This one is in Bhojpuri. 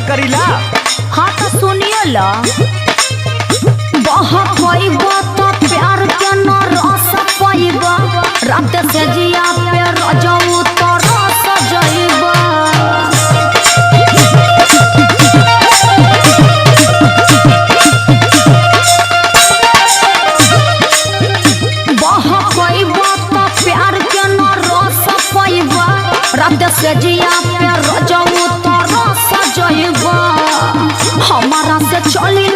करीला। हाँ तो सुनिए ला प्यार के न रस पाइबा रात से जिया पे रजऊ तो रस जाइबा प्यार के न रस पाइबा रात से जिया पे रजऊ तो रस जाइबा हमारा से चली